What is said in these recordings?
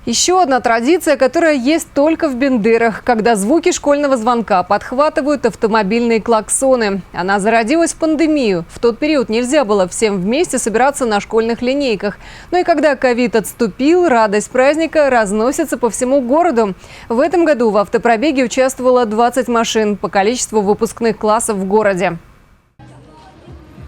Еще одна традиция, которая есть только в Бендерах, когда звуки школьного звонка подхватывают автомобильные клаксоны. Она зародилась в пандемию. В тот период нельзя было всем вместе собираться на школьных линейках. Но и когда ковид отступил, радость праздника разносится по всему городу. В этом году в автопробеге участвовало 20 машин по количеству выпускных классов в городе.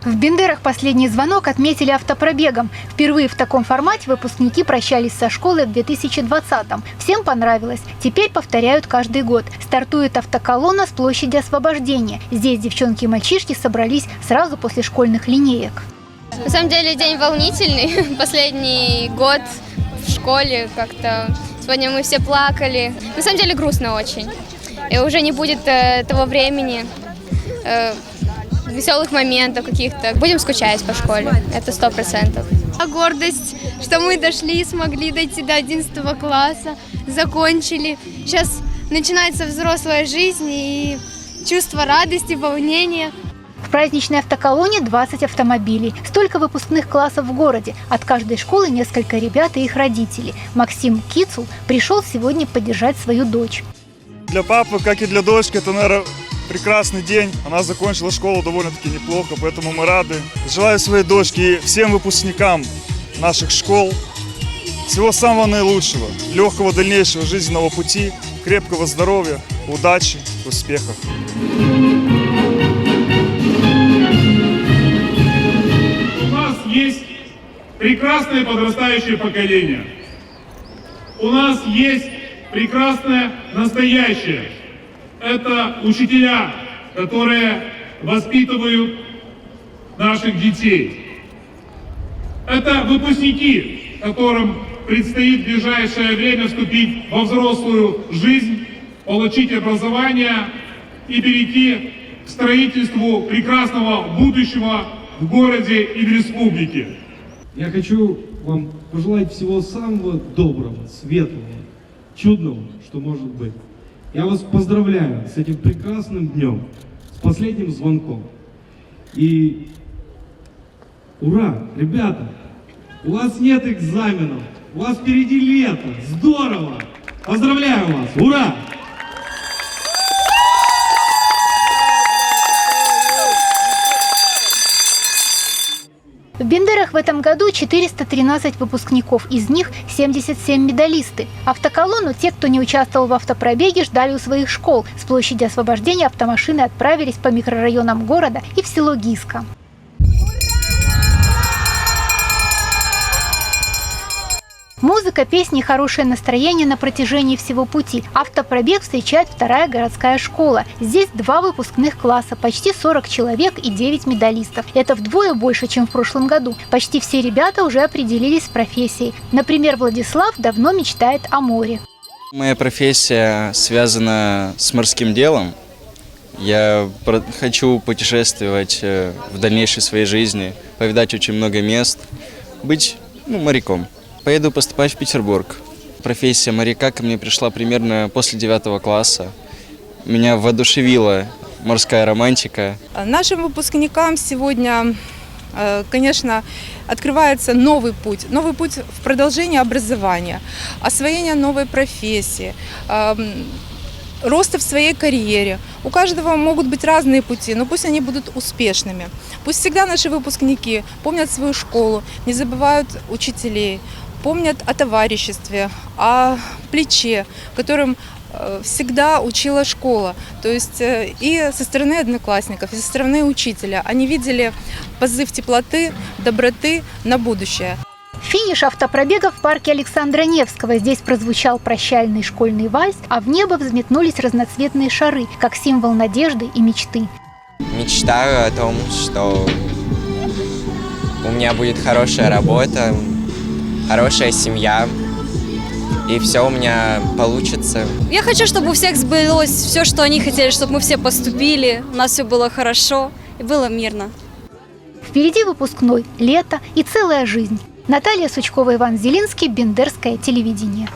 В Бендерах последний звонок отметили автопробегом. Впервые в таком формате выпускники прощались со школой в 2020-м. Всем понравилось. Теперь повторяют каждый год. Стартует автоколонна с площади Освобождения. Здесь девчонки и мальчишки собрались сразу после школьных линеек. На самом деле день волнительный. Последний год в школе как-то. Сегодня мы все плакали. На самом деле грустно очень. И уже не будет того времени, веселых моментов каких-то. Будем скучать по школе, это 100%. Гордость, что мы дошли, смогли дойти до 11 класса, закончили. Сейчас начинается взрослая жизнь и чувство радости, волнения. В праздничной автоколонне 20 автомобилей. Столько выпускных классов в городе. От каждой школы несколько ребят и их родителей. Максим Кицул пришел сегодня поддержать свою дочь. Для папы, как и для дочки, это, наверное, прекрасный день. Она закончила школу довольно-таки неплохо, поэтому мы рады. Желаю своей дочке и всем выпускникам наших школ всего самого наилучшего, легкого дальнейшего жизненного пути, крепкого здоровья, удачи, успехов. У нас есть прекрасное подрастающее поколение. У нас есть прекрасное настоящее. Это учителя, которые воспитывают наших детей. Это выпускники, которым предстоит в ближайшее время вступить во взрослую жизнь, получить образование и перейти к строительству прекрасного будущего в городе и в республике. Я хочу вам пожелать всего самого доброго, светлого, чудного, что может быть. Я вас поздравляю с этим прекрасным днем, с последним звонком. И ура, ребята, у вас нет экзаменов, у вас впереди лето, здорово! Поздравляю вас, ура! В Бендерах в этом году 413 выпускников, из них 77 медалисты. Автоколонну те, кто не участвовал в автопробеге, ждали у своих школ. С площади Освобождения автомашины отправились по микрорайонам города и в село Гиска. Музыка, песни и хорошее настроение на протяжении всего пути. Автопробег встречает вторая городская школа. Здесь 2 выпускных класса, почти 40 человек и 9 медалистов. Это вдвое больше, чем в прошлом году. Почти все ребята уже определились с профессией. Например, Владислав давно мечтает о море. Моя профессия связана с морским делом. Я хочу путешествовать в дальнейшей своей жизни, повидать очень много мест, быть моряком. Поеду поступать в Петербург. Профессия моряка ко мне пришла примерно после 9 класса. Меня воодушевила морская романтика. Нашим выпускникам сегодня, конечно, открывается новый путь в продолжении образования, освоения новой профессии, роста в своей карьере. У каждого могут быть разные пути, но пусть они будут успешными. Пусть всегда наши выпускники помнят свою школу, не забывают учителей, помнят о товариществе, о плече, которым всегда учила школа. То есть и со стороны одноклассников, и со стороны учителя. Они видели позыв теплоты, доброты на будущее. Финиш автопробега в парке Александра Невского. Здесь прозвучал прощальный школьный вальс, а в небо взметнулись разноцветные шары, как символ надежды и мечты. Мечтаю о том, что у меня будет хорошая работа, хорошая семья, и все у меня получится. Я хочу, чтобы у всех сбылось все, что они хотели, чтобы мы все поступили, у нас все было хорошо и было мирно. Впереди выпускной, лето и целая жизнь. Наталья Сучкова, Иван Зелинский, Бендерское телевидение.